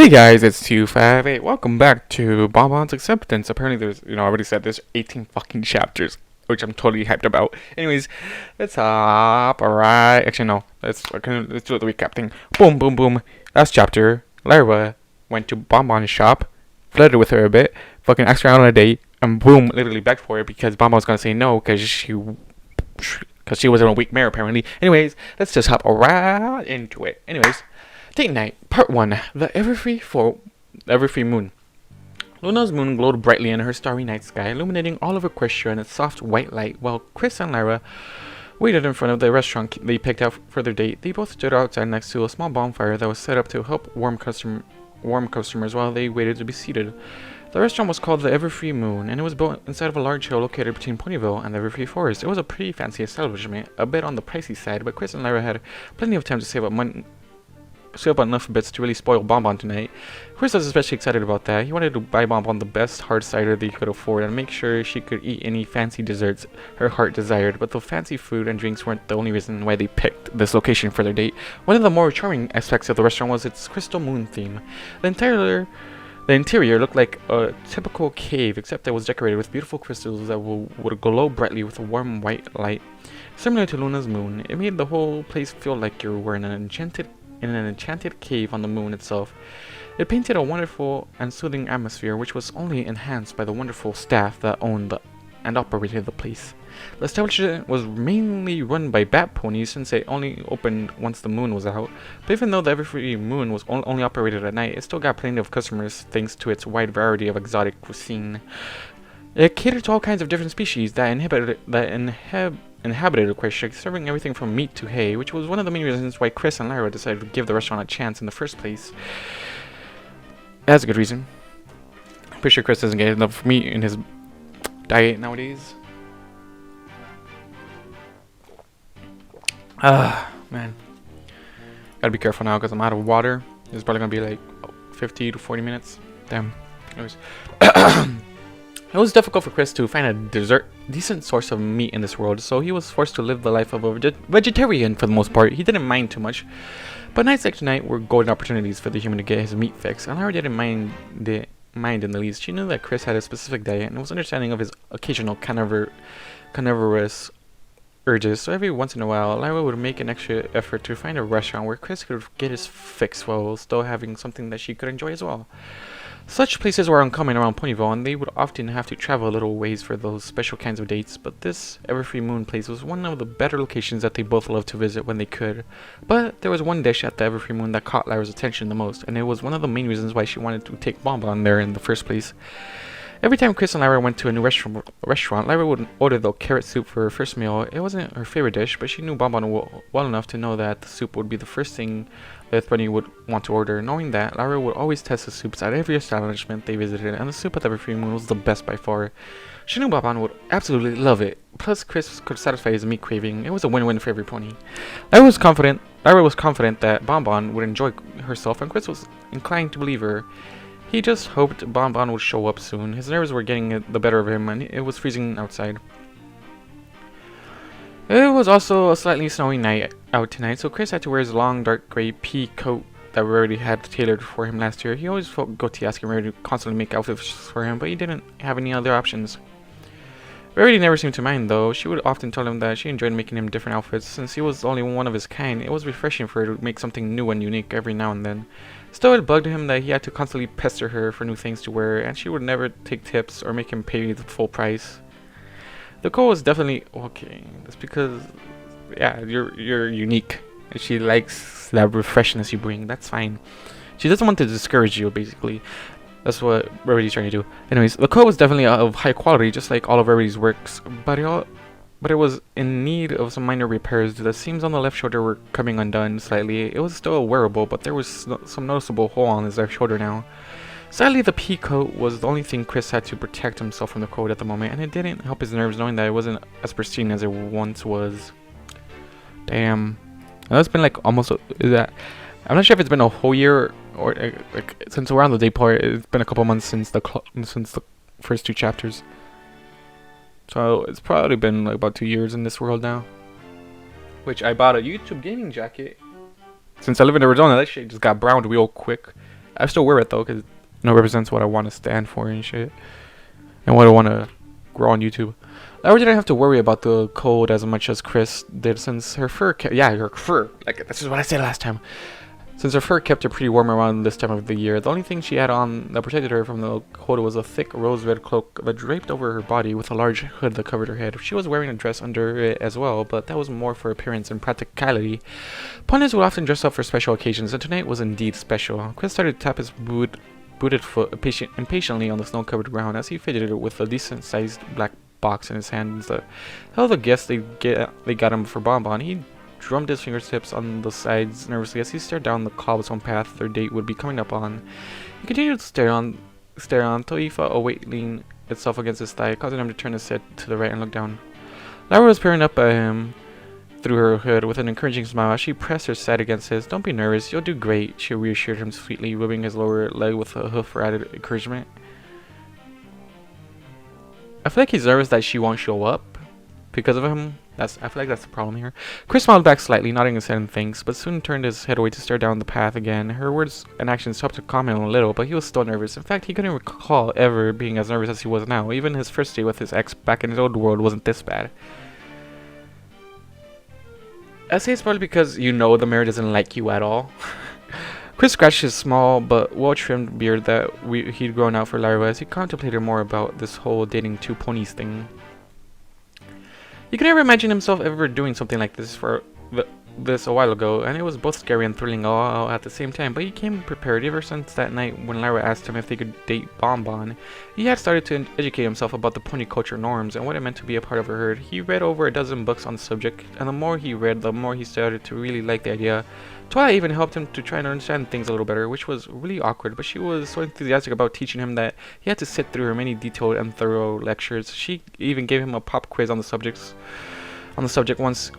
Hey guys, it's Ch.4. Welcome back to Bonbon's Acceptance. Apparently there's, I already said there's 18 fucking chapters, which I'm totally hyped about. Anyways, let's hop right. Actually, no. Let's do the recap thing. Boom, boom, boom. Last chapter, Lyra went to Bonbon's shop, flirted with her a bit, fucking asked her out on a date, and boom, literally begged for it because Bonbon's gonna say no because she was in a weak mare apparently. Anyways, let's just hop right into it. Anyways. Date night, part 1, the Everfree moon. Luna's moon glowed brightly in her starry night sky, illuminating all of Equestria in its soft white light, while Chris and Lyra waited in front of the restaurant they picked out for their date. They both stood outside next to a small bonfire that was set up to help warm customers while they waited to be seated. The restaurant was called the Everfree Moon, and it was built inside of a large hill located between Ponyville and the Everfree Forest. It was a pretty fancy establishment, a bit on the pricey side, but Chris and Lyra had plenty of time to save up enough bits to really spoil Bonbon tonight. Chris was especially excited about that. He wanted to buy Bonbon the best hard cider they could afford and make sure she could eat any fancy desserts her heart desired, but the fancy food and drinks weren't the only reason why they picked this location for their date. One of the more charming aspects of the restaurant was its crystal moon theme. The interior looked like a typical cave, except it was decorated with beautiful crystals that would glow brightly with a warm white light. Similar to Luna's moon, it made the whole place feel like you were in an enchanted cave on the moon itself. It painted a wonderful and soothing atmosphere, which was only enhanced by the wonderful staff that owned and operated the place. The establishment was mainly run by bat ponies since it only opened once the moon was out, but even though the Everfree Moon was only operated at night, it still got plenty of customers thanks to its wide variety of exotic cuisine. It catered to all kinds of different species that inhabited Equestria, serving everything from meat to hay, which was one of the main reasons why Chris and Lyra decided to give the restaurant a chance in the first place. That's a good reason. I'm pretty sure Chris doesn't get enough meat in his diet nowadays. Man. Gotta be careful now because I'm out of water. It's probably gonna be like 50 to 40 minutes. Damn. Anyways. It was difficult for Chris to find a decent source of meat in this world, so he was forced to live the life of a vegetarian for the most part. He didn't mind too much, but nights like tonight were golden opportunities for the human to get his meat fix, and Lyra didn't mind in the least. She knew that Chris had a specific diet and was understanding of his occasional carnivorous urges, so every once in a while, Lyra would make an extra effort to find a restaurant where Chris could get his fix while still having something that she could enjoy as well. Such places were uncommon around Ponyville, and they would often have to travel a little ways for those special kinds of dates, but this Everfree Moon place was one of the better locations that they both loved to visit when they could. But there was one dish at the Everfree Moon that caught Lyra's attention the most, and it was one of the main reasons why she wanted to take Bonbon there in the first place. Every time Chris and Lyra went to a new restaurant, Lyra would order the carrot soup for her first meal. It wasn't her favorite dish, but she knew Bonbon well enough to know that the soup would be the first thing that Bunny would want to order. Knowing that, Lyra would always test the soups at every establishment they visited, and the soup at the Everfree Moon was the best by far. She knew Bonbon would absolutely love it. Plus, Chris could satisfy his meat craving. It was a win-win for every pony. Lyra was confident that Bonbon would enjoy herself, and Chris was inclined to believe her. He just hoped Bonbon would show up soon. His nerves were getting the better of him, and it was freezing outside. It was also a slightly snowy night out tonight, so Chris had to wear his long, dark gray pea coat that Rarity had tailored for him last year. He always felt guilty asking Rarity to constantly make outfits for him, but he didn't have any other options. Rarity never seemed to mind, though. She would often tell him that she enjoyed making him different outfits. Since he was only one of his kind, it was refreshing for her to make something new and unique every now and then. Still, it bugged him that he had to constantly pester her for new things to wear, and she would never take tips or make him pay the full price. The coat was definitely okay. That's because, yeah, you're unique. And she likes that refreshness you bring. That's fine. She doesn't want to discourage you, basically. That's what Rarity's trying to do. Anyways, the coat was definitely of high quality, just like all of Rarity's works, but it was in need of some minor repairs. The seams on the left shoulder were coming undone slightly. It was still wearable, but there was some noticeable hole on his left shoulder now. Sadly, the pea coat was the only thing Chris had to protect himself from the cold at the moment, and it didn't help his nerves knowing that it wasn't as pristine as it once was. Damn. I know it's been like almost... I'm not sure if it's been a whole year or like since around the day part. It's been a couple months since the first 2 chapters. So it's probably been like about 2 years in this world now. Which I bought a YouTube gaming jacket. Since I live in Arizona, that shit just got browned real quick. I still wear it though, because it represents what I want to stand for and shit, and what I want to grow on YouTube. Lyra didn't have to worry about the cold as much as Chris did, since her fur her fur, like this is what I said last time. Since her fur kept her pretty warm around this time of the year, the only thing she had on that protected her from the cold was a thick rose-red cloak that draped over her body with a large hood that covered her head. She was wearing a dress under it as well, but that was more for appearance and practicality. Ponies would often dress up for special occasions, and tonight was indeed special. Chris started to tap his booted foot impatiently on the snow-covered ground as he fidgeted with a decent-sized black box in his hands. The hell of a guess they got him for Bonbon. He drummed his fingertips on the sides nervously as he stared down the cobblestone path their date would be coming up on. He continued to stare on until he felt a weight lean itself against his thigh, causing him to turn his head to the right and look down. Lyra was peering up at him through her hood with an encouraging smile as she pressed her side against his. "Don't be nervous, you'll do great," she reassured him sweetly, rubbing his lower leg with a hoof for added encouragement. I feel like he's nervous that she won't show up because of him. I feel like that's the problem here. Chris smiled back slightly, nodding his head in thanks, but soon turned his head away to stare down the path again. Her words and actions helped to calm him a little, but he was still nervous. In fact, he couldn't recall ever being as nervous as he was now. Even his first date with his ex back in his old world wasn't this bad. I say it's probably because you know the mirror doesn't like you at all. Chris scratched his small but well-trimmed beard that he'd grown out for Lyra as he contemplated more about this whole dating two ponies thing. He could never imagine himself ever doing something like this a while ago, and it was both scary and thrilling all at the same time, but he came prepared. Ever since that night when Lyra asked him if they could date Bonbon, he had started to educate himself about the pony culture norms and what it meant to be a part of a herd. He read over a dozen books on the subject, and the more he read, the more he started to really like the idea. Twilight even helped him to try and understand things a little better, which was really awkward, but she was so enthusiastic about teaching him that he had to sit through her many detailed and thorough lectures. She even gave him a pop quiz on the subject once,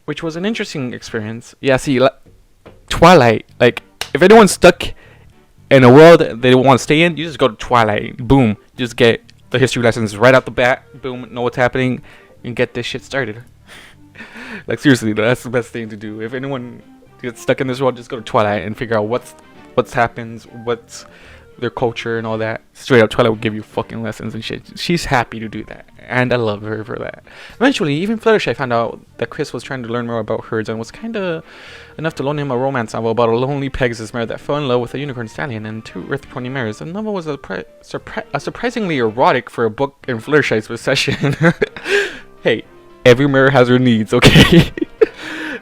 which was an interesting experience. Yeah, see, Twilight, like, if anyone's stuck in a world they don't want to stay in, you just go to Twilight. Boom. You just get the history lessons right out the bat. Boom. Know what's happening and get this shit started. Like, seriously, that's the best thing to do. If anyone gets stuck in this world, just go to Twilight and figure out what's happens, what's their culture and all that. Straight up, Twilight will give you fucking lessons and shit. She's happy to do that, and I love her for that. Eventually, even Fluttershy found out that Chris was trying to learn more about herds and was kinda enough to loan him a romance novel about a lonely Pegasus mare that fell in love with a unicorn stallion and two Earth pony mares. The novel was surprisingly erotic for a book in Fluttershy's possession. Hey, every mare has her needs, okay?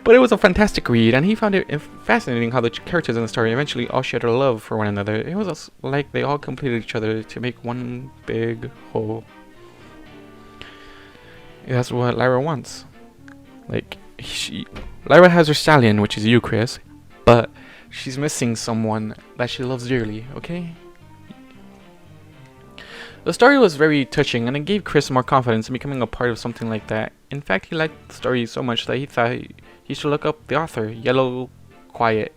But it was a fantastic read, and he found it fascinating how the characters in the story eventually all shared a love for one another. It was like they all completed each other to make one big whole. That's what Lyra wants. Like, Lyra has her stallion, which is you, Chris, but she's missing someone that she loves dearly, okay? The story was very touching, and it gave Chris more confidence in becoming a part of something like that. In fact, he liked the story so much that he thought he should look up the author, Yellow Quiet,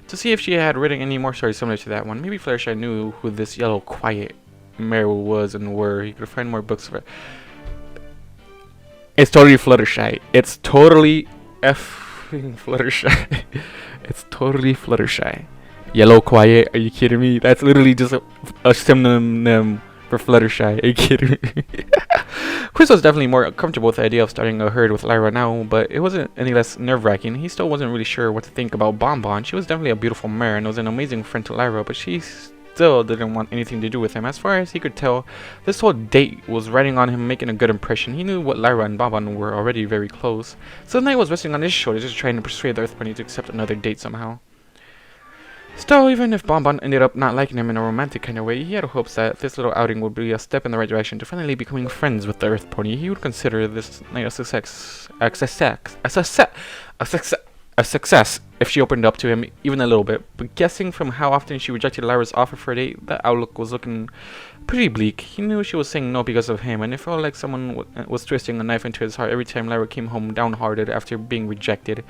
to see if she had written any more stories similar to that one. Maybe Fluttershy knew who this Yellow Quiet mare was and where he could find more books of it. It's totally Fluttershy. It's totally effing Fluttershy. It's totally Fluttershy. Yellow Quiet, are you kidding me? That's literally just a synonym for Fluttershy. Are you kidding me? Chris was definitely more comfortable with the idea of starting a herd with Lyra now, but it wasn't any less nerve-wracking. He still wasn't really sure what to think about Bonbon. She was definitely a beautiful mare and was an amazing friend to Lyra, but she still didn't want anything to do with him. As far as he could tell, this whole date was riding on him making a good impression. He knew what Lyra and Bonbon were already very close, so the night was resting on his shoulders, just trying to persuade the Earth Pony to accept another date somehow. Still, even if Bonbon ended up not liking him in a romantic kind of way, he had hopes that this little outing would be a step in the right direction to finally becoming friends with the Earth Pony. He would consider this night a success if she opened up to him even a little bit. But guessing from how often she rejected Lyra's offer for a date, that outlook was looking pretty bleak. He knew she was saying no because of him, and it felt like someone was twisting a knife into his heart every time Lyra came home downhearted after being rejected.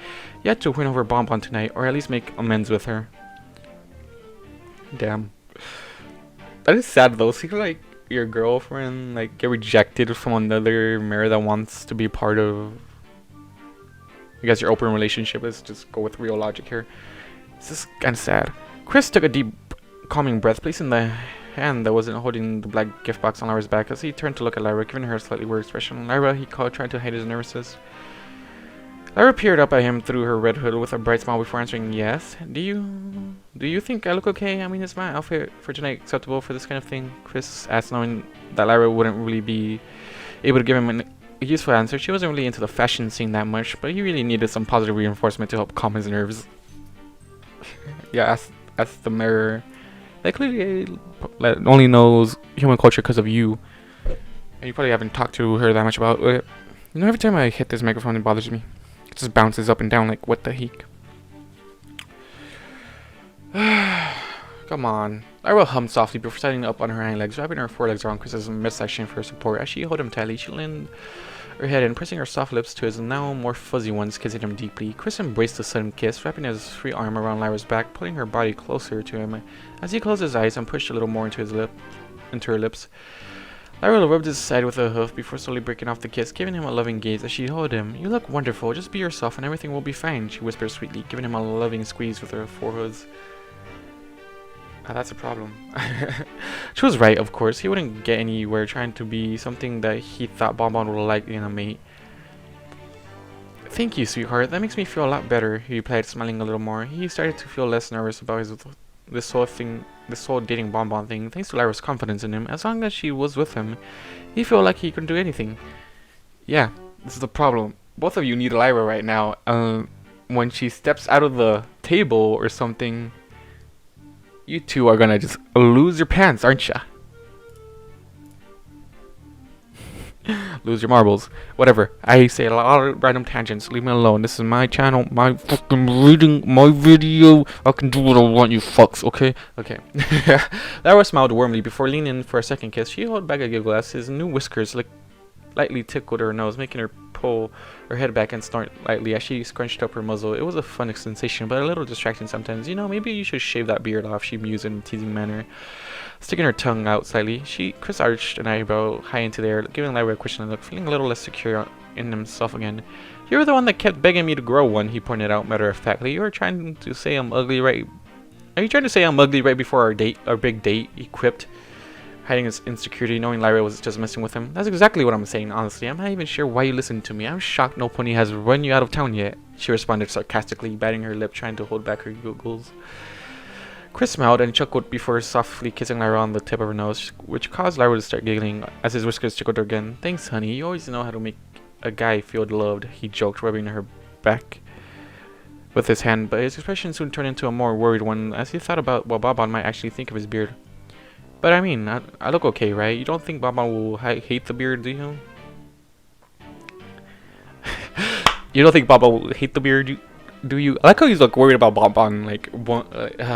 He had to win over Bonbon tonight, or at least make amends with her. Damn. That is sad though. See, like, your girlfriend, like, get rejected from another mare that wants to be part of, I guess, your open relationship. Let's just go with real logic here. This is kind of sad. Chris took a deep, calming breath, placing the hand that wasn't holding the black gift box on Lyra's back as he turned to look at Lyra, giving her a slightly worried expression. Lyra, he called, trying to hide his nervousness. Lyra peered up at him through her red hood with a bright smile before answering, yes. Do you think I look okay? I mean, is my outfit for tonight acceptable for this kind of thing? Chris asked, knowing that Lyra wouldn't really be able to give him a useful answer. She wasn't really into the fashion scene that much, but he really needed some positive reinforcement to help calm his nerves. Yeah, ask the mirror. They clearly only knows human culture because of you. And you probably haven't talked to her that much about it. You know, every time I hit this microphone, it bothers me. It just bounces up and down like, what the heck? Come on. Lyra hummed softly before standing up on her hind legs, wrapping her forelegs around Chris's midsection for support. As she held him tightly, she leaned her head in, pressing her soft lips to his now more fuzzy ones, kissing him deeply. Chris embraced the sudden kiss, wrapping his free arm around Lyra's back, pulling her body closer to him as he closed his eyes and pushed a little more into her lips. Lyra rubbed his side with a hoof before slowly breaking off the kiss, giving him a loving gaze as she held him. You look wonderful. Just be yourself and everything will be fine, she whispered sweetly, giving him a loving squeeze with her forehoods. That's a problem. She was right, of course. He wouldn't get anywhere trying to be something that he thought Bonbon would like in a mate. Thank you, sweetheart. That makes me feel a lot better, he replied, smiling a little more. He started to feel less nervous about this whole dating Bonbon thing, thanks to Lyra's confidence in him. As long as she was with him, he felt like he could do anything. Yeah, this is the problem. Both of you need Lyra right now. When she steps out of the table or something, you two are gonna just lose your pants, aren't ya? Lose your marbles. Whatever. I say a lot of random tangents. Leave me alone. This is my channel. My fucking reading. My video. I can do what I want, you fucks. Okay? Okay. Lyra smiled warmly before leaning in for a second kiss. She held back a giggle as his new whiskers lightly tickled her nose, making her pull her head back and snort lightly as she scrunched up her muzzle. It was a fun sensation, but a little distracting sometimes. You know, maybe you should shave that beard off, she mused in a teasing manner, sticking her tongue out slightly. Chris arched an eyebrow high into the air, giving Lyra a questioning look, feeling a little less secure in himself again. You were the one that kept begging me to grow one, he pointed out matter-of-factly. You were trying to say I'm ugly right... Are you trying to say I'm ugly right before our big date? He quipped, hiding his insecurity, knowing Lyra was just messing with him. That's exactly what I'm saying, honestly. I'm not even sure why you listened to me. I'm shocked no pony has run you out of town yet, she responded sarcastically, biting her lip, trying to hold back her giggles. Chris smiled and chuckled before softly kissing Lyra on the tip of her nose, which caused Lyra to start giggling as his whiskers tickled her again. Thanks, honey. You always know how to make a guy feel loved, he joked, rubbing her back with his hand, but his expression soon turned into a more worried one as he thought about what Bonbon might actually think of his beard. But I mean, I look okay, right? You don't think Bonbon will hate the beard, do you? You don't think Bonbon will hate the beard, do you? I like how he's like worried about Bonbon, like,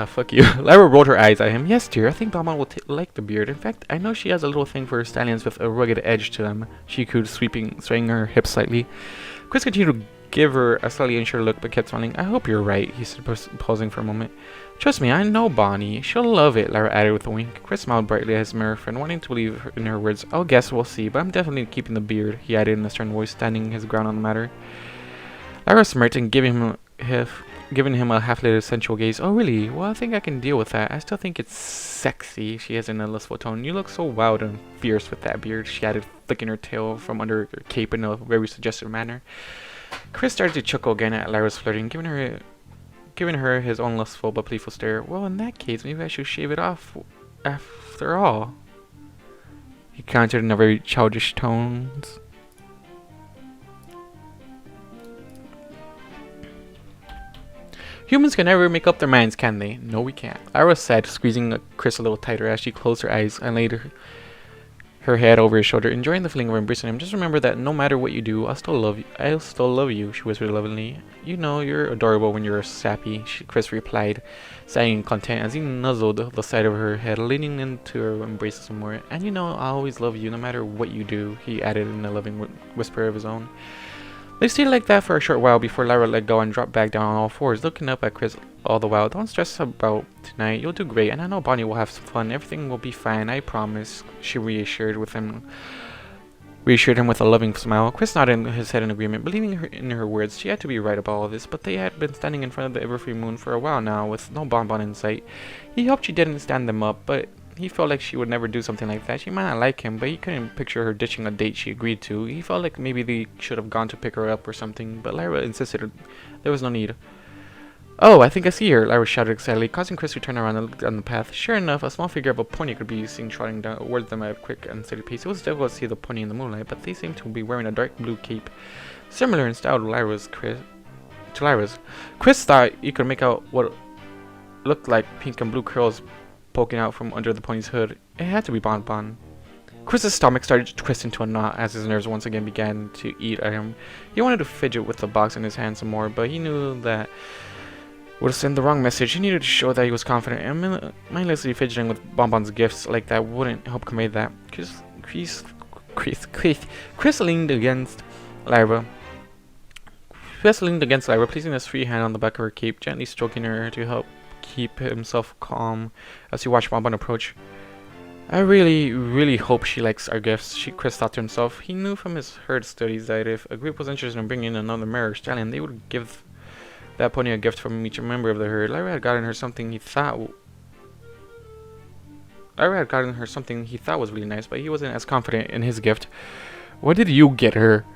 fuck you. Lyra rolled her eyes at him. Yes, dear, I think Bonbon will like the beard. In fact, I know she has a little thing for stallions with a rugged edge to them, she cooed, swaying her hips slightly. Chris continued to give her a slightly unsure look, but kept smiling. I hope you're right, he said, pausing for a moment. Trust me, I know Bonnie. She'll love it, Lyra added with a wink. Chris smiled brightly at his mirror friend, wanting to believe in her words. I'll guess we'll see, but I'm definitely keeping the beard, he added in a stern voice, standing his ground on the matter. Lyra smirked and giving him a half-lit sensual gaze. Oh, really? Well, I think I can deal with that. I still think it's sexy, she has in a lustful tone. You look so wild and fierce with that beard, she added, flicking her tail from under her cape in a very suggestive manner. Chris started to chuckle again at Lyra's flirting, giving her his own lustful but playful stare. Well, in that case, maybe I should shave it off after all, he countered in a very childish tones. Humans can never make up their minds, can they? No, we can't. Lyra said, squeezing Chris a little tighter as she closed her eyes and laid her head over his shoulder, enjoying the feeling of embracing him. Just remember that no matter what you do, I'll still love you, she whispered lovingly. You know, you're adorable when you're sappy, Chris replied, sighing in content as he nuzzled the side of her head, leaning into her embrace some more. And you know, I'll always love you no matter what you do, he added in a loving whisper of his own. They stayed like that for a short while before Lyra let go and dropped back down on all fours, looking up at Chris all the while. Don't stress about tonight. You'll do great, and I know Bonnie will have some fun. Everything will be fine, I promise, she reassured with him. reassured him with a loving smile. Chris nodded his head in agreement, believing in her words. She had to be right about all this, but they had been standing in front of the Everfree moon for a while now, with no bonbon in sight. He hoped she didn't stand them up, but he felt like she would never do something like that. She might not like him, but he couldn't picture her ditching a date she agreed to. He felt like maybe they should have gone to pick her up or something, but Lyra insisted there was no need. "Oh, I think I see her," Lyra shouted excitedly, causing Chris to turn around and look down the path. Sure enough, a small figure of a pony could be seen trotting down towards them at a quick and steady pace. It was difficult to see the pony in the moonlight, but they seemed to be wearing a dark blue cape, similar in style to Lyra's. Chris thought he could make out what looked like pink and blue curls poking out from under the pony's hood. It had to be Bonbon. Chris's stomach started to twist into a knot as his nerves once again began to eat at him. He wanted to fidget with the box in his hand some more, but he knew that would send the wrong message. He needed to show that he was confident, and mindlessly fidgeting with Bonbon's gifts like that wouldn't help convey that. Chris leaned against Lyra. Placing his free hand on the back of her cape, gently stroking her to help keep himself calm as he watched Bonbon approach. "I really hope she likes our gifts," Chris thought to himself. He knew from his herd studies that if a group was interested in bringing in another mare or stallion, they would give that pony a gift from each member of the herd. Lyra had gotten her something he thought was really nice, but he wasn't as confident in his gift. What did you get her?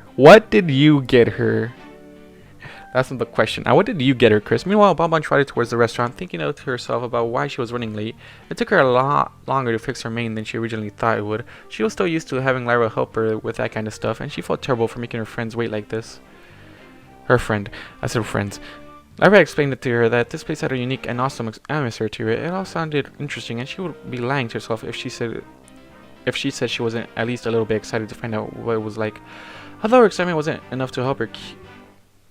That's not the question. Now, what did you get her, Chris? Meanwhile, Bonbon trotted towards the restaurant, thinking out to herself about why she was running late. It took her a lot longer to fix her mane than she originally thought it would. She was still used to having Lyra help her with that kind of stuff, and she felt terrible for making her friends wait like this. Her friend. I said friends. Lyra explained it to her that this place had a unique and awesome atmosphere to it. It all sounded interesting, and she would be lying to herself if she said she wasn't at least a little bit excited to find out what it was like. Although her excitement wasn't enough to help her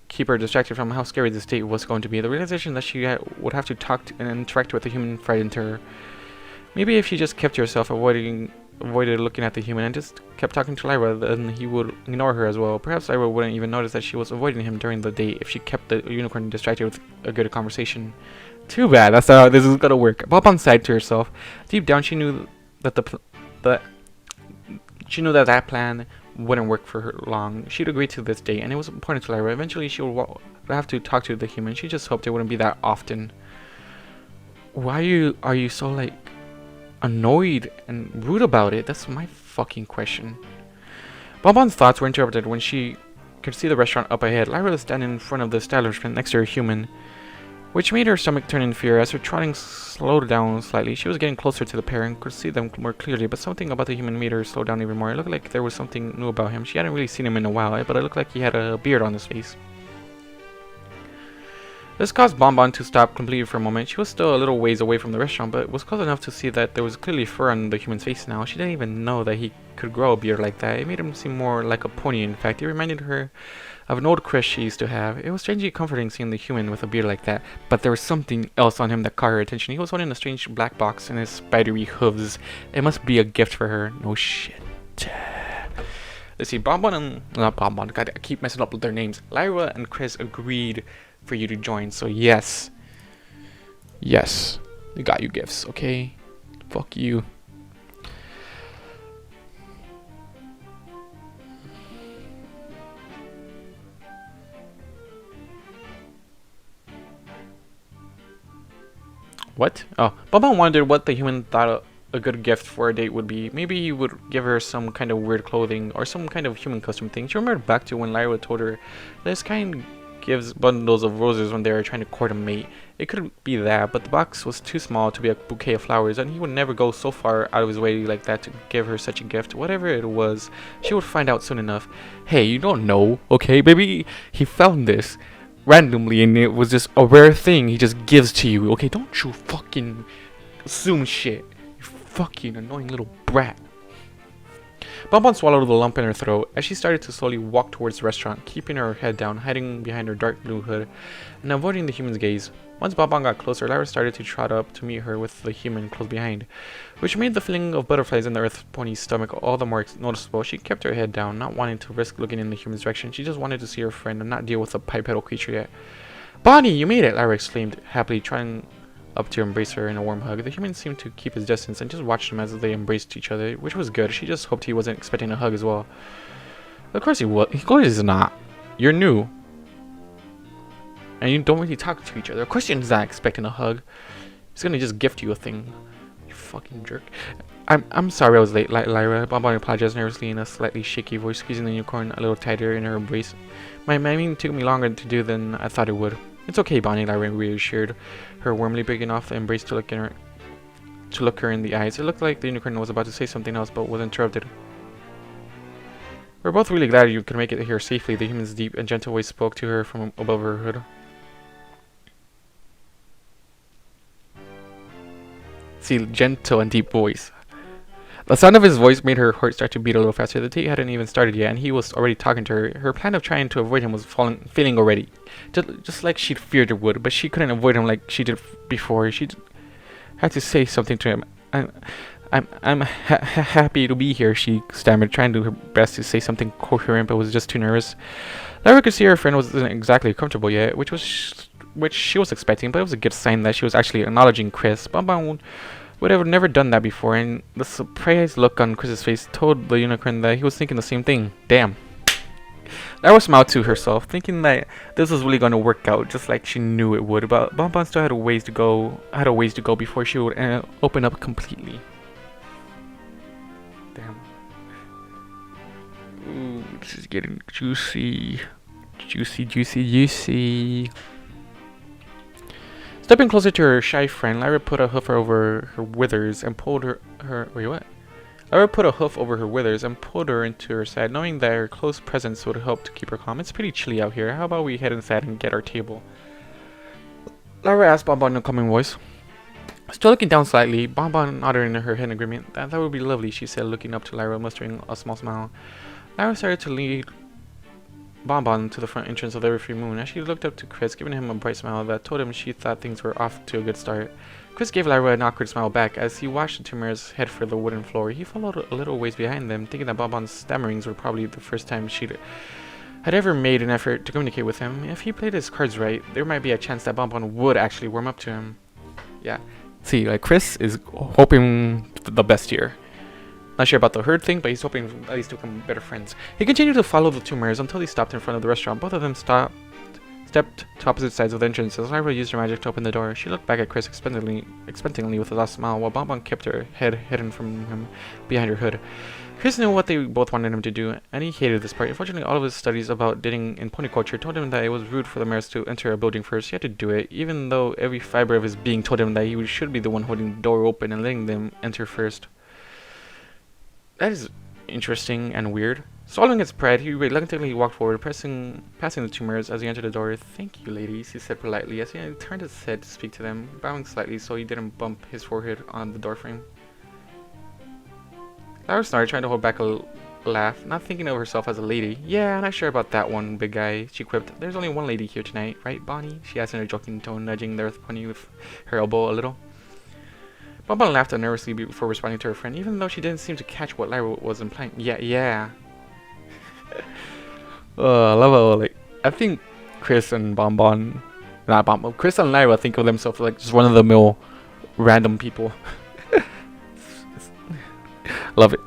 keep her distracted from how scary this date was going to be, the realization that she would have to talk to and interact with a human frightened her. Maybe if she just kept to herself, avoided looking at the human, and just kept talking to Lyra, then he would ignore her as well. Perhaps Lyra wouldn't even notice that she was avoiding him during the date if she kept the unicorn distracted with a good conversation. Too bad, that's how this is gonna work. Bonbon sighed to herself. Deep down, she knew that that plan wouldn't work for her long. She'd agreed to this date, and it was important to Lyra. Eventually, she would have to talk to the human. She just hoped it wouldn't be that often. Why are you so, like, annoyed and rude about it? That's my fucking question. Bonbon's thoughts were interrupted when she could see the restaurant up ahead. Lyra was standing in front of the establishment next to her human, which made her stomach turn in fear. As her trotting slowed down slightly, she was getting closer to the pair and could see them more clearly, but something about the human made her slow down even more. It looked like there was something new about him. She hadn't really seen him in a while, but it looked like he had a beard on his face. This caused Bonbon to stop completely for a moment. She was still a little ways away from the restaurant, but was close enough to see that there was clearly fur on the human's face now. She didn't even know that he could grow a beard like that. It made him seem more like a pony, in fact. It reminded her of an old crush she used to have. It was strangely comforting seeing the human with a beard like that, but there was something else on him that caught her attention. He was holding a strange black box in his spidery hooves. It must be a gift for her. No shit. Let's see, not Bonbon, God, I keep messing up with their names. Lyra and Chris agreed for you to join, so yes, they got you gifts, okay? Fuck you. What? Oh, Bonbon wondered what the human thought a good gift for a date would be. Maybe he would give her some kind of weird clothing or some kind of human custom thing. She remembered back to when Lyra told her this kind gives bundles of roses when they are trying to court a mate. It could be that, but the box was too small to be a bouquet of flowers, and he would never go so far out of his way like that to give her such a gift. Whatever it was, she would find out soon enough. Hey, you don't know, okay? Maybe he found this randomly and it was just a rare thing he just gives to you, okay? Don't you fucking assume shit, you fucking annoying little brat. Bonbon swallowed the lump in her throat as she started to slowly walk towards the restaurant, keeping her head down, hiding behind her dark blue hood, and avoiding the human's gaze. Once Bonbon got closer, Lyra started to trot up to meet her with the human close behind, which made the feeling of butterflies in the earth pony's stomach all the more noticeable. She kept her head down, not wanting to risk looking in the human's direction. She just wanted to see her friend and not deal with the bipedal creature yet. "Bonnie, you made it!" Lyra exclaimed, happily, trotting up to embrace her in a warm hug. The human seemed to keep his distance and just watched them as they embraced each other, which was good. She just hoped he wasn't expecting a hug as well. Of course he was. Of course he's not. You're new. And you don't really talk to each other. Of course you're not expecting a hug. He's gonna just gift you a thing. You fucking jerk. I'm sorry I was late, Lyra. Bonbon apologized nervously in a slightly shaky voice, squeezing the unicorn a little tighter in her embrace. My meeting took me longer to do than I thought it would. It's okay, Bonnie, Lyra reassured her, warmly breaking off the embrace to look her in the eyes. It looked like the unicorn was about to say something else, but was interrupted. We're both really glad you could make it here safely. The human's deep and gentle voice spoke to her from above her hood. See, gentle and deep voice. The sound of his voice made her heart start to beat a little faster. The date hadn't even started yet, and he was already talking to her. Her plan of trying to avoid him was failing already. Just like she'd feared it would, but she couldn't avoid him like she did before. She had to say something to him. I'm happy to be here, she stammered, trying to do her best to say something coherent, but was just too nervous. Lyra could see her friend wasn't exactly comfortable yet, which she was expecting, but it was a good sign that she was actually acknowledging Chris. Bonbon would have never done that before, and the surprised look on Chris's face told the unicorn that he was thinking the same thing. Damn. Lyra smiled to herself, thinking that this was really going to work out, just like she knew it would. But Bonbon still had a ways to go before she would open up completely. Damn. Ooh, this is getting juicy. Juicy. Stepping closer to her shy friend, Lyra put a hoof over her withers and pulled her. Wait, what? Lyra put a hoof over her withers and pulled her into her side, knowing that her close presence would help to keep her calm. It's pretty chilly out here. How about we head inside and get our table? Lyra asked Bonbon in a calming voice. Still looking down slightly, Bonbon nodded in her head in agreement. That would be lovely, she said, looking up to Lyra, mustering a small smile. Lyra started to lead Bonbon to the front entrance of the Everfree moon. As she looked up to Chris, giving him a bright smile that told him she thought things were off to a good start. Chris gave Lyra an awkward smile back as he watched the two mares head for the wooden floor. He followed a little ways behind them, thinking that Bonbon's stammerings were probably the first time she had ever made an effort to communicate with him. If he played his cards right, there might be a chance that Bonbon would actually warm up to him. Yeah. See, like, Chris is hoping the best here. Not sure about the herd thing, but he's hoping at least to become better friends. He continued to follow the two mares until they stopped in front of the restaurant. Both of them stepped to opposite sides of the entrance as Lyra used her magic to open the door. She looked back at Chris expectantly with a lost smile, while Bonbon kept her head hidden from him behind her hood. Chris knew what they both wanted him to do, and he hated this part. Unfortunately, all of his studies about dating in pony culture told him that it was rude for the mares to enter a building first. He had to do it, even though every fiber of his being told him that he should be the one holding the door open and letting them enter first. That is interesting and weird. Swallowing his pride, he reluctantly walked forward, passing the two mares as he entered the door. "Thank you, ladies," he said politely as he turned his head to speak to them, bowing slightly so he didn't bump his forehead on the doorframe. Lyra snorted, trying to hold back a laugh, not thinking of herself as a lady. "Yeah, not sure about that one, big guy," she quipped. "There's only one lady here tonight, right, Bonnie?" she asked in a joking tone, nudging the pony with her elbow a little. Bonbon laughed nervously before responding to her friend, even though she didn't seem to catch what Lyra was implying. Yeah. I love how, like, I think Chris and Chris and Lyra think of themselves like just run-of-the-mill random people. Love it.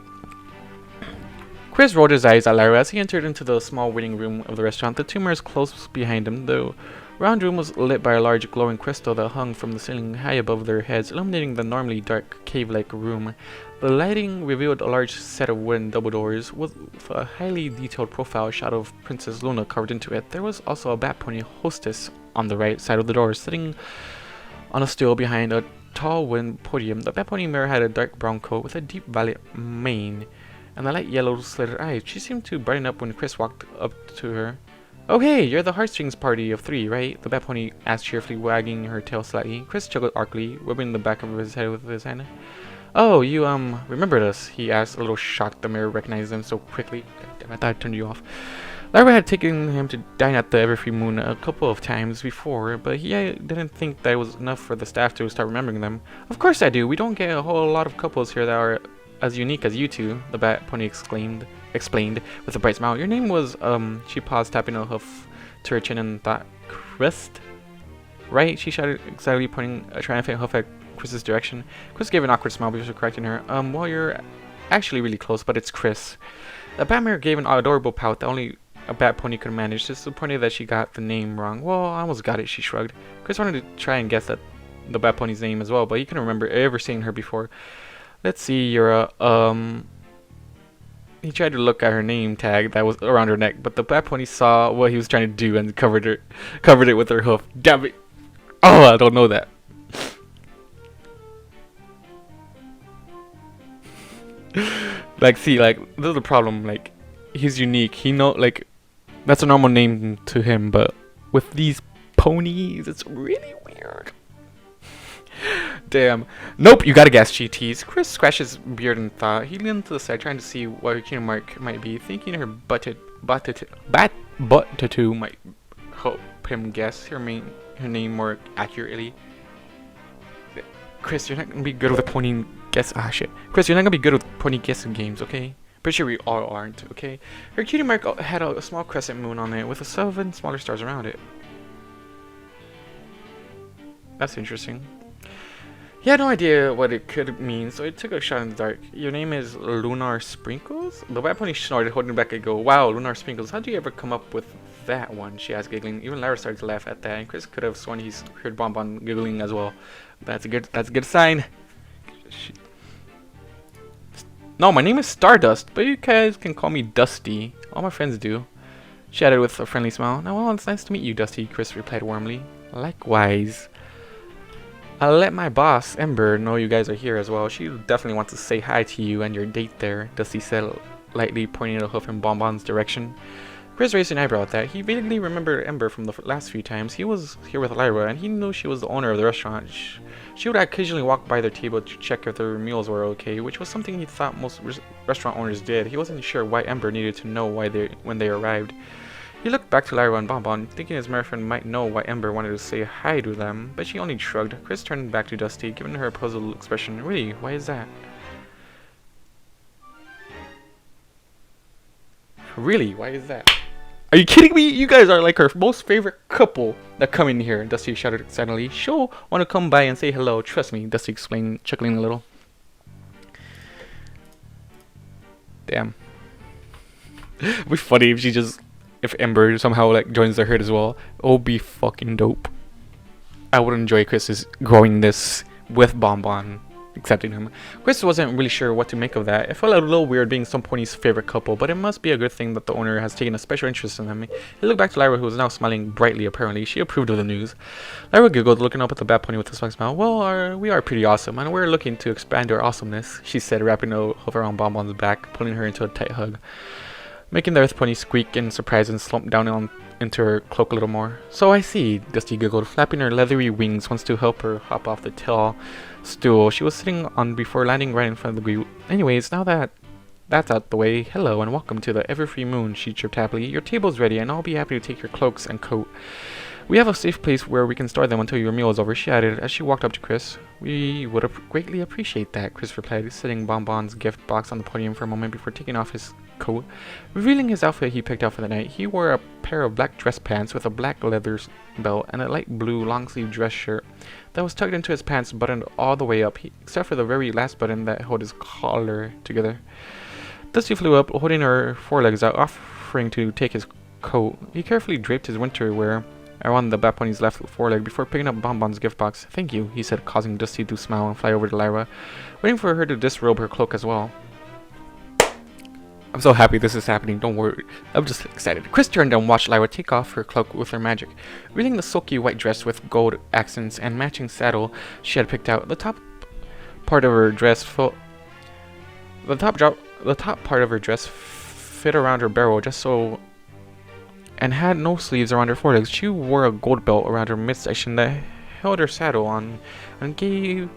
Chris rolled his eyes at Lyra as he entered into the small waiting room of the restaurant. The two mares close behind him. The round room was lit by a large glowing crystal that hung from the ceiling high above their heads, illuminating the normally dark cave-like room. The lighting revealed a large set of wooden double doors with a highly detailed profile shot of Princess Luna carved into it. There was also a bat pony hostess on the right side of the door, sitting on a stool behind a tall wooden podium. The bat pony mare had a dark brown coat with a deep violet mane and a light yellow slitted eyes. She seemed to brighten up when Chris walked up to her. "Oh hey, you're the heartstrings party of 3, right?" the bat pony asked cheerfully, wagging her tail slightly. Chris chuckled awkwardly, rubbing the back of his head with his hand. "Oh, you remembered us?" he asked, a little shocked the mayor recognized him so quickly. Damn, I thought I turned you off. Lyra had taken him to dine at the Everfree Moon a couple of times before, but he didn't think that it was enough for the staff to start remembering them. "Of course I do. We don't get a whole lot of couples here that are as unique as you two," the bat pony explained with a bright smile. "Your name was," she paused, tapping a hoof to her chin and thought, "Crest?" Right? She shouted excitedly, pointing a triumphant hoof at Chris's direction. Chris gave an awkward smile before correcting her. Well, you're actually really close, but it's Chris. The bat mare gave an adorable pout that only a bat pony could manage, disappointed that she got the name wrong. Well, I almost got it, she shrugged. Chris wanted to try and guess that the bat pony's name as well, but he couldn't remember ever seeing her before. Let's see, you're He tried to look at her name tag that was around her neck, but the bat pony saw what he was trying to do and covered it with her hoof. Damn it! Oh, I don't know that. Like, see, like, this is the problem. Like, he's unique. He like, that's a normal name to him, but with these ponies, it's really weird. Damn. Nope, you gotta guess, GTs. Chris scratched his beard and thought. He leaned to the side, trying to see what her cutie mark might be, thinking her butt tattoo might help him guess her name more accurately. Chris, you're not gonna be good with a pony guess. Ah, shit. Chris, you're not gonna be good with pony guessing games, okay? Pretty sure we all aren't, okay? Her cutie mark had a small crescent moon on it with 7 smaller stars around it. That's interesting. He had no idea what it could mean, so he took a shot in the dark. Your name is Lunar Sprinkles? The white pony snorted, holding back a go. Wow, Lunar Sprinkles, how do you ever come up with that one? She asked, giggling. Even Lyra started to laugh at that, and Chris could have sworn he's heard Bonbon giggling as well. That's a good sign. No, my name is Stardust, but you guys can call me Dusty. All my friends do. She added with a friendly smile. Now, well, it's nice to meet you, Dusty, Chris replied warmly. Likewise. I'll let my boss, Ember, know you guys are here as well. She definitely wants to say hi to you and your date there, Dusty said, lightly pointing a hoof in Bonbon's direction. Chris raised an eyebrow at that. He vaguely remembered Ember from the last few times. He was here with Lyra, and he knew she was the owner of the restaurant. She would occasionally walk by their table to check if their meals were okay, which was something he thought most restaurant owners did. He wasn't sure why Ember needed to know when they arrived. He looked back to Lyra and Bonbon, thinking his merry friend might know why Ember wanted to say hi to them, but she only shrugged. Chris turned back to Dusty, giving her a puzzled expression. Really? Why is that? Really? Why is that? Are you kidding me? You guys are like our most favorite couple that come in here, Dusty shouted excitedly. She'll want to come by and say hello. Trust me, Dusty explained, chuckling a little. Damn. It'd be funny if Ember somehow like joins the herd as well. It would be fucking dope. I would enjoy Chris's growing this with Bonbon accepting him. Chris wasn't really sure what to make of that. It felt a little weird being some pony's favorite couple, but it must be a good thing that the owner has taken a special interest in them. He looked back to Lyra, who was now smiling brightly. Apparently, she approved of the news. Lyra giggled, looking up at the bat pony with a smug smile. Well, we are pretty awesome, and we're looking to expand our awesomeness, she said, wrapping a hoof around Bonbon's back, pulling her into a tight hug, making the earth pony squeak in surprise and slump down into her cloak a little more. So I see, Dusty giggled, flapping her leathery wings once to help her hop off the tall stool she was sitting on before landing right in front of the group. Anyways, now that that's out the way, hello and welcome to the Everfree Moon, she chirped happily. Your table's ready and I'll be happy to take your cloaks and coat. We have a safe place where we can store them until your meal is over, she added as she walked up to Chris. We would greatly appreciate that, Chris replied, setting Bonbon's gift box on the podium for a moment before taking off his coat. Revealing his outfit he picked out for the night, he wore a pair of black dress pants with a black leather belt and a light blue long-sleeve dress shirt that was tucked into his pants, buttoned all the way up, except for the very last button that held his collar together. Dusty flew up, holding her forelegs out, offering to take his coat. He carefully draped his winter wear around the bat pony's left foreleg before picking up Bonbon's gift box. Thank you, he said, causing Dusty to smile and fly over to Lyra, waiting for her to disrobe her cloak as well. I'm so happy this is happening, don't worry. I'm just excited. Chris turned and watched Lyra take off her cloak with her magic, revealing the silky white dress with gold accents and matching saddle she had picked out. The top part of her dress fit around her barrel just so, and had no sleeves around her forelegs. She wore a gold belt around her midsection that held her saddle on and gave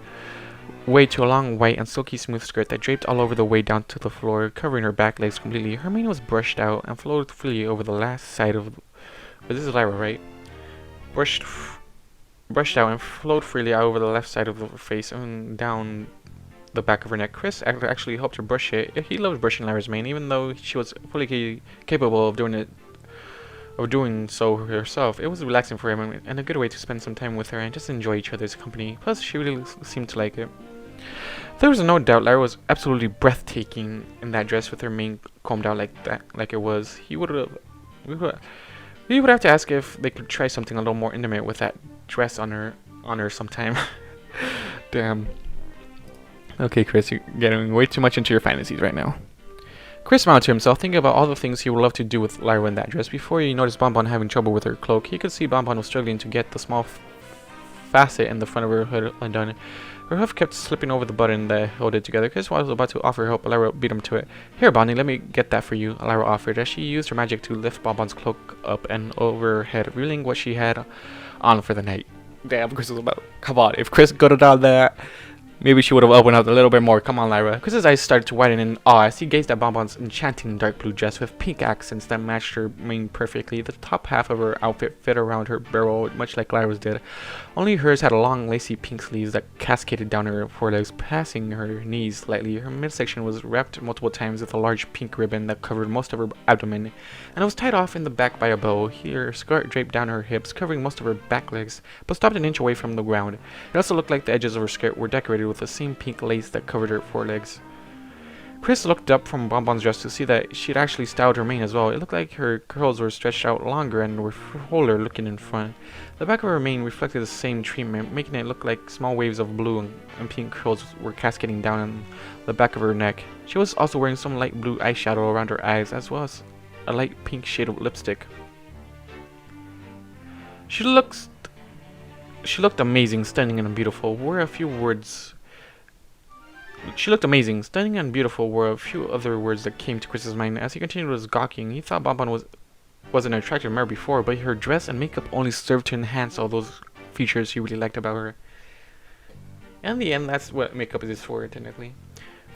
way to a long white and silky smooth skirt that draped all over the way down to the floor, covering her back legs completely. Her mane was brushed out and flowed freely over the last side of but this is Lyra, right? Brushed out and flowed freely out over the left side of her face and down the back of her neck. Chris actually helped her brush it. He loved brushing Lyra's mane, even though she was fully capable of doing it of doing so herself. It was relaxing for him and a good way to spend some time with her and just enjoy each other's company. Plus, she really seemed to like it. There was no doubt Lyra was absolutely breathtaking in that dress with her mane combed out like that, like it was. We would have to ask if they could try something a little more intimate with that dress on her sometime. Damn. Okay, Chris, you're getting way too much into your fantasies right now. Chris smiled to himself, thinking about all the things he would love to do with Lyra in that dress. Before he noticed Bonbon having trouble with her cloak, he could see Bonbon was struggling to get the small facet in the front of her hood undone. Her hoof kept slipping over the button that held it together. Chris was about to offer help, but Lyra beat him to it. Here, Bonnie, let me get that for you, Lyra offered, as she used her magic to lift Bonbon's cloak up and over her head, revealing what she had on for the night. Damn, Chris was about... Come on, if Chris got it down there... Maybe she would have opened up a little bit more. Come on, Lyra. Chris's eyes started to widen in awe as he gazed at Bonbon's enchanting dark blue dress with pink accents that matched her mane perfectly. The top half of her outfit fit around her barrel, much like Lyra's did. Only hers had long, lacy pink sleeves that cascaded down her forelegs, passing her knees slightly. Her midsection was wrapped multiple times with a large pink ribbon that covered most of her abdomen, and it was tied off in the back by a bow. Her skirt draped down her hips, covering most of her back legs, but stopped an inch away from the ground. It also looked like the edges of her skirt were decorated with the same pink lace that covered her forelegs. Chris looked up from Bonbon's dress to see that she'd actually styled her mane as well. It looked like her curls were stretched out longer and were fuller looking in front. The back of her mane reflected the same treatment, making it look like small waves of blue and pink curls were cascading down on the back of her neck. She was also wearing some light blue eyeshadow around her eyes, as well as a light pink shade of lipstick. She looked amazing, stunning, and beautiful. She looked amazing, stunning, and beautiful were a few other words that came to Chris's mind. As he continued his gawking, he thought Bonbon was an attractive mare before, but her dress and makeup only served to enhance all those features he really liked about her. In the end, that's what makeup is for, technically.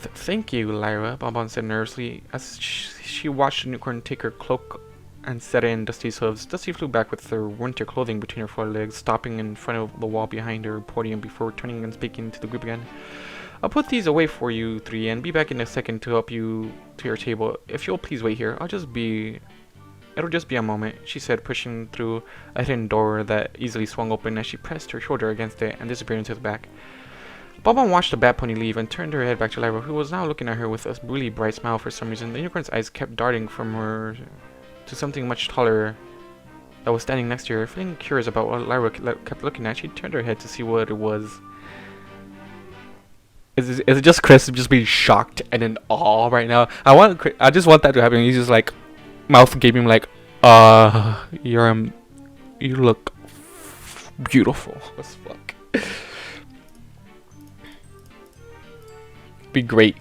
Thank you, Lyra, Bonbon said nervously, as she watched the unicorn take her cloak and set it in Dusty's hooves. Dusty flew back with her winter clothing between her forelegs, stopping in front of the wall behind her podium before turning and speaking to the group again. I'll put these away for you three and be back in a second to help you to your table. If you'll please wait here, it'll just be a moment, she said, pushing through a hidden door that easily swung open as she pressed her shoulder against it and disappeared into the back. Bonbon watched the bat pony leave and turned her head back to Lyra, who was now looking at her with a really bright smile for some reason. The unicorn's eyes kept darting from her to something much taller that was standing next to her. Feeling curious about what Lyra kept looking at, she turned her head to see what it was. Is it just Chris just being shocked and in awe right now? I just want that to happen. He's just like, mouth gaping like, you look beautiful as fuck. Be great.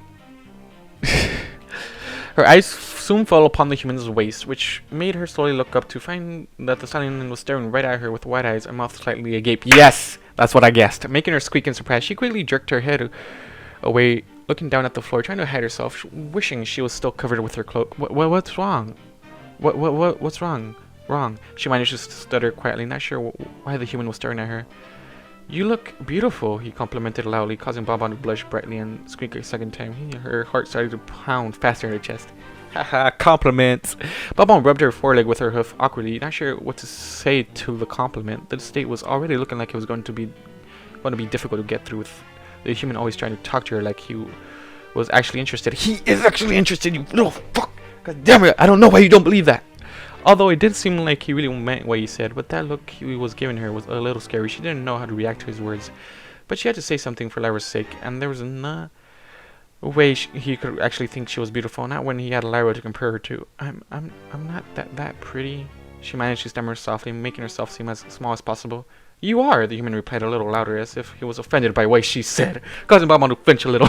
Her eyes soon fell upon the human's waist, which made her slowly look up to find that the stallion was staring right at her with wide eyes and mouth slightly agape. Yes! That's what I guessed. Making her squeak in surprise, she quickly jerked her head away, looking down at the floor, trying to hide herself, wishing she was still covered with her cloak. What's wrong? What's wrong? Wrong. She managed to stutter quietly, not sure why the human was staring at her. You look beautiful, he complimented loudly, causing Bonbon to blush brightly and squeak a second time. Her heart started to pound faster in her chest. Haha, compliments. Bonbon rubbed her foreleg with her hoof awkwardly, not sure what to say to the compliment. The state was already looking like it was going to be difficult to get through with the human always trying to talk to her like he was actually interested. He is actually interested, you little fuck! God damn it, I don't know why you don't believe that! Although it did seem like he really meant what he said, but that look he was giving her was a little scary. She didn't know how to react to his words. But she had to say something for Lyra's sake, and there was no way he could actually think she was beautiful, not when he had Lyra to compare her to. I'm not that pretty, she managed to stammer softly, making herself seem as small as possible. You are, the human replied a little louder, as if he was offended by what she said, causing Bonbon to flinch a little.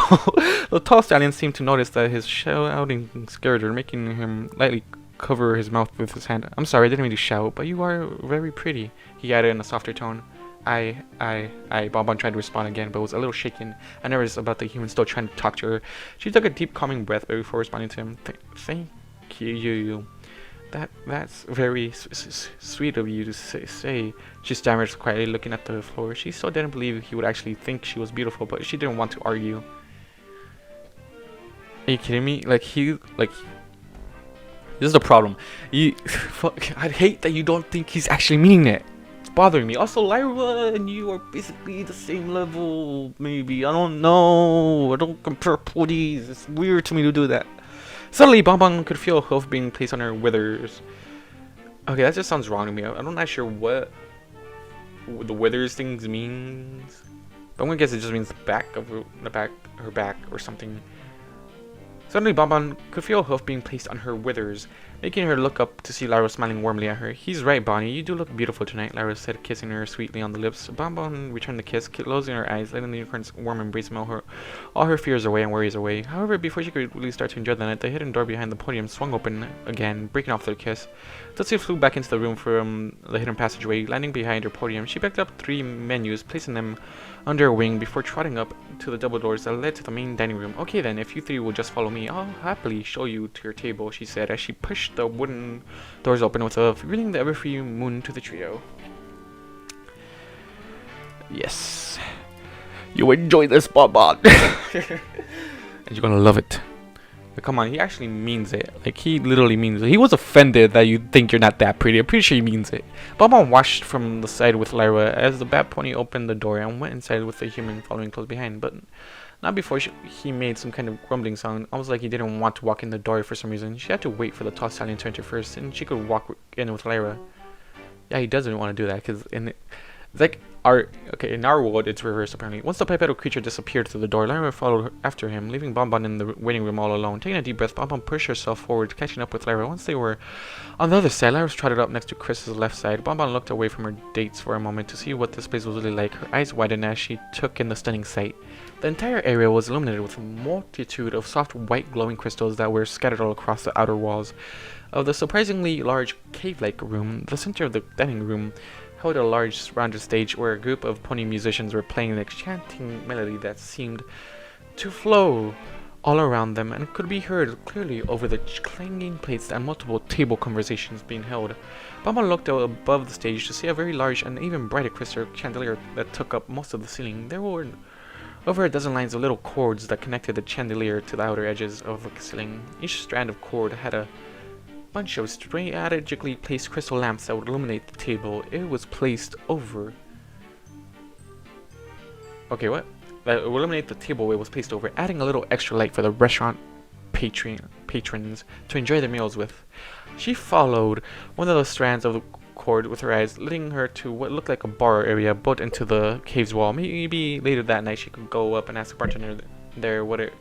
The tall stallion seemed to notice that his shouting scared her, making him lightly cover his mouth with his hand. I'm sorry, I didn't mean to shout, but you are very pretty, he added in a softer tone. Bonbon tried to respond again, but was a little shaken and nervous about the human still trying to talk to her. She took a deep, calming breath before responding to him. Thank you. That's very sweet of you to say. She stammered quietly, looking at the floor. She still didn't believe he would actually think she was beautiful, but she didn't want to argue. Are you kidding me? This is the problem. Fuck, I'd hate that you don't think he's actually meaning it. It's bothering me. Also, Lyra and you are basically the same level, maybe. I don't know. I don't compare ponies. It's weird to me to do that. Suddenly, Bonbon could feel a hoof being placed on her withers. Okay, that just sounds wrong to me. I'm not sure what the withers things means. But I'm gonna guess it just means the back of her back or something. Suddenly, Bonbon could feel a hoof being placed on her withers, making her look up to see Lyra smiling warmly at her. "He's right, Bonnie. You do look beautiful tonight," Lyra said, kissing her sweetly on the lips. Bonbon returned the kiss, closing her eyes, letting the unicorn's warm embrace melt all her fears away and worries away. However, before she could really start to enjoy the night, the hidden door behind the podium swung open again, breaking off their kiss. Tootsie flew back into the room from the hidden passageway, landing behind her podium. She picked up 3 menus, placing them under her wing before trotting up to the double doors that led to the main dining room. "Okay then, if you 3 will just follow me, I'll happily show you to your table," she said as she pushed the wooden doors open with revealing the Everfree moon to the trio. Yes. You enjoy this, Bonbon. And you're gonna love it. But come on, he actually means it. Like, he literally means it. He was offended that you think you're not that pretty. I'm pretty sure he means it. Bonbon watched from the side with Lyra as the bat pony opened the door and went inside with the human following close behind. But not before he made some kind of grumbling sound, almost like he didn't want to walk in the door for some reason. She had to wait for the tall stallion to enter first, and she could walk in with Lyra. Yeah, he doesn't want to do that, because it's like in our world, it's reversed apparently. Once the bipedal creature disappeared through the door, Lyra followed after him, leaving Bonbon in the waiting room all alone. Taking a deep breath, Bonbon pushed herself forward, catching up with Lyra. Once they were on the other side, Lyra trotted up next to Chris's left side. Bonbon looked away from her dates for a moment to see what this place was really like. Her eyes widened as she took in the stunning sight. The entire area was illuminated with a multitude of soft white glowing crystals that were scattered all across the outer walls of the surprisingly large cave-like room. The center of the dining room held a large rounded stage where a group of pony musicians were playing an enchanting melody that seemed to flow all around them and could be heard clearly over the clanging plates and multiple table conversations being held. Bonbon looked out above the stage to see a very large and even brighter crystal chandelier that took up most of the ceiling. There were over a dozen lines of little cords that connected the chandelier to the outer edges of the ceiling. Each strand of cord had a bunch of strategically placed crystal lamps that would illuminate the table. It was placed over... Okay, what? That would illuminate the table it was placed over, adding a little extra light for the restaurant patrons to enjoy their meals with. She followed one of the strands of the cord with her eyes, leading her to what looked like a bar area built into the cave's wall. Maybe later that night she could go up and ask the bartender there what it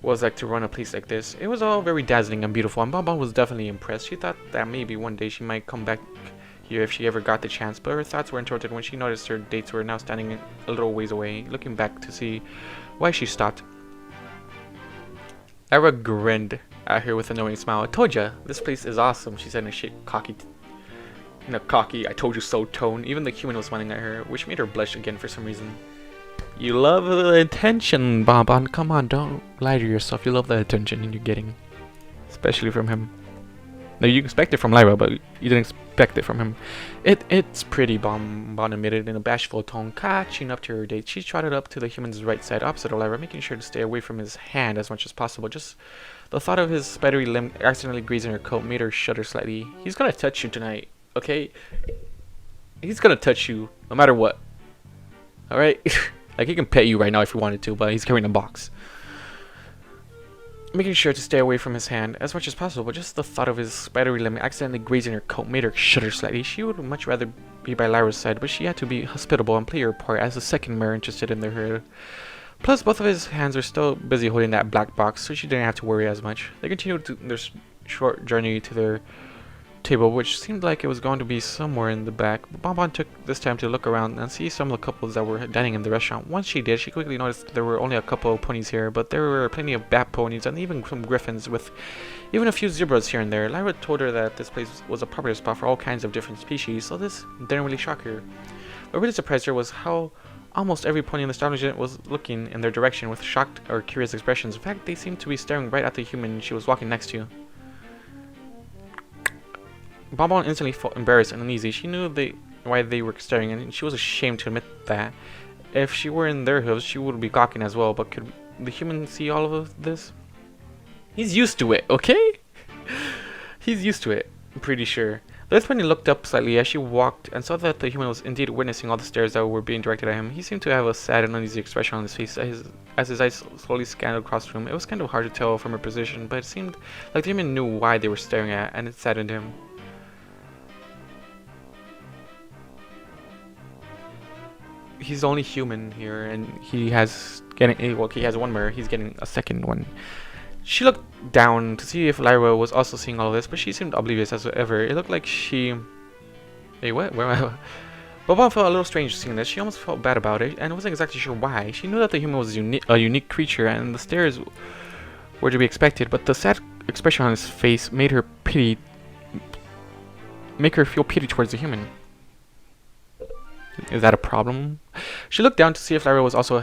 was like to run a place like this. It was all very dazzling and beautiful, and Bonbon was definitely impressed. She thought that maybe one day she might come back here if she ever got the chance, but her thoughts were interrupted when she noticed her dates were now standing a little ways away, looking back to see why she stopped. Lyra grinned at her with a knowing smile. "I told ya, this place is awesome," she said in a cocky, "I told you so" tone. Even the human was smiling at her, which made her blush again for some reason. "You love the attention, Bonbon. Come on, don't lie to yourself. You love the attention you're getting. Especially from him." No, you expect it from Lyra, but you didn't expect it from him. It's pretty," Bonbon admitted in a bashful tone, catching up to her date. She trotted up to the human's right side, opposite of Lyra, making sure to stay away from his hand as much as possible. Just the thought of his spidery limb accidentally grazing her coat made her shudder slightly. "He's gonna touch you tonight, okay? He's gonna touch you, no matter what. Alright?" Like, he can pet you right now if he wanted to, but he's carrying a box. Making sure to stay away from his hand as much as possible, but just the thought of his spidery limb accidentally grazing her coat made her shudder slightly. She would much rather be by Lyra's side, but she had to be hospitable and play her part as the second mirror interested in her. Plus, both of his hands were still busy holding that black box, so she didn't have to worry as much. They continued their short journey to their table, which seemed like it was going to be somewhere in the back. But Bonbon took this time to look around and see some of the couples that were dining in the restaurant. Once she did, she quickly noticed there were only a couple of ponies here, but there were plenty of bat ponies and even some griffins, with even a few zebras here and there. Lyra told her that this place was a popular spot for all kinds of different species, so this didn't really shock her. What really surprised her was how almost every pony in the establishment was looking in their direction with shocked or curious expressions. In fact, they seemed to be staring right at the human she was walking next to. Bonbon instantly felt embarrassed and uneasy. She knew why they were staring, and she was ashamed to admit that. If she were in their hooves, she would be gawking as well, but could the human see all of this? He's used to it, okay? He's used to it, I'm pretty sure. That's when he looked up slightly as she walked and saw that the human was indeed witnessing all the stares that were being directed at him. He seemed to have a sad and uneasy expression on his face as his eyes slowly scanned across the room. It was kind of hard to tell from her position, but it seemed like the human knew why they were staring at, and it saddened him. He's only human here, and he has he has one mirror. He's getting a second one. She looked down to see if Lyra was also seeing all this, but she seemed oblivious as ever. It looked like she... Hey, what? Where am I? Boba felt a little strange seeing this. She almost felt bad about it, and wasn't exactly sure why. She knew that the human was a unique creature, and the stares were to be expected, but the sad expression on his face made her feel pity towards the human. Is that a problem? She looked down to see if Lyra was also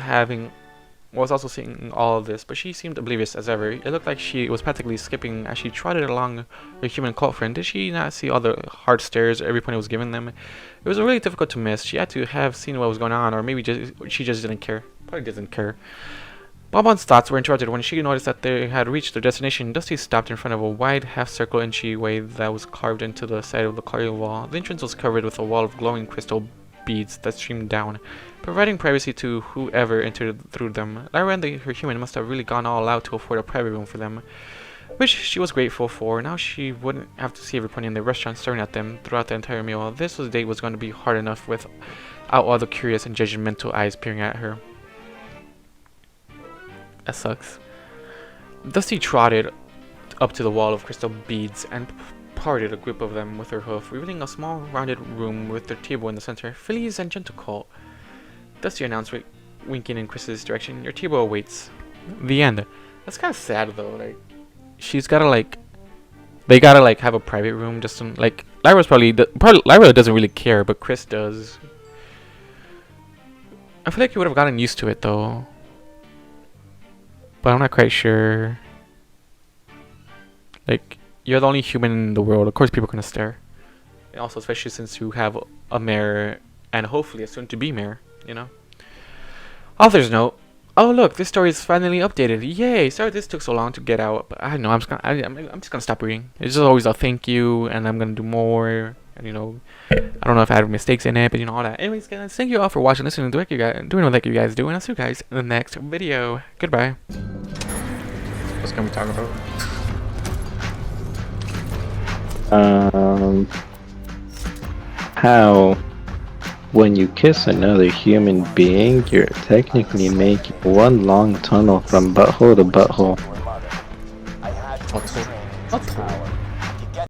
seeing all of this, but she seemed oblivious as ever. It looked like she was practically skipping as she trotted along her human cult friend. Did she not see all the hard stares every point it was giving them? It was really difficult to miss. She had to have seen what was going on, or maybe she just didn't care. Probably didn't care. Bonbon's thoughts were interrupted when she noticed that they had reached their destination. Dusty stopped in front of a wide half-circle inchy way that was carved into the side of the corridor wall. The entrance was covered with a wall of glowing crystal beads that streamed down, providing privacy to whoever entered through them. Lyra and her human must have really gone all out to afford a private room for them, which she was grateful for. Now she wouldn't have to see everyone in the restaurant staring at them throughout the entire meal. This date was going to be hard enough without all the curious and judgmental eyes peering at her. That sucks. Dusty trotted up to the wall of crystal beads and parted a group of them with her hoof, revealing a small rounded room with their table in the center. Phillies and gentle cult, Dusty announced, winking in Chris's direction. Your table awaits. The end. That's kind of sad though. Like, she's gotta they gotta have a private room just to, Lyra's probably Lyra doesn't really care, but Chris does. I feel like you would have gotten used to it though, but I'm not quite sure. You're the only human in the world. Of course people are going to stare. And also, especially since you have a mayor and hopefully a soon-to-be mayor, you know? Author's note. Oh look, this story is finally updated. Yay! Sorry this took so long to get out, but I don't know, I'm just gonna stop reading. It's just always a thank you, and I'm gonna do more. And I don't know if I had mistakes in it, but all that. Anyways, guys, thank you all for watching, listening, doing what you guys do, and I'll see you guys in the next video. Goodbye. What's gonna be talking about? How when you kiss another human being, you're technically making one long tunnel from butthole to butthole. Butthole.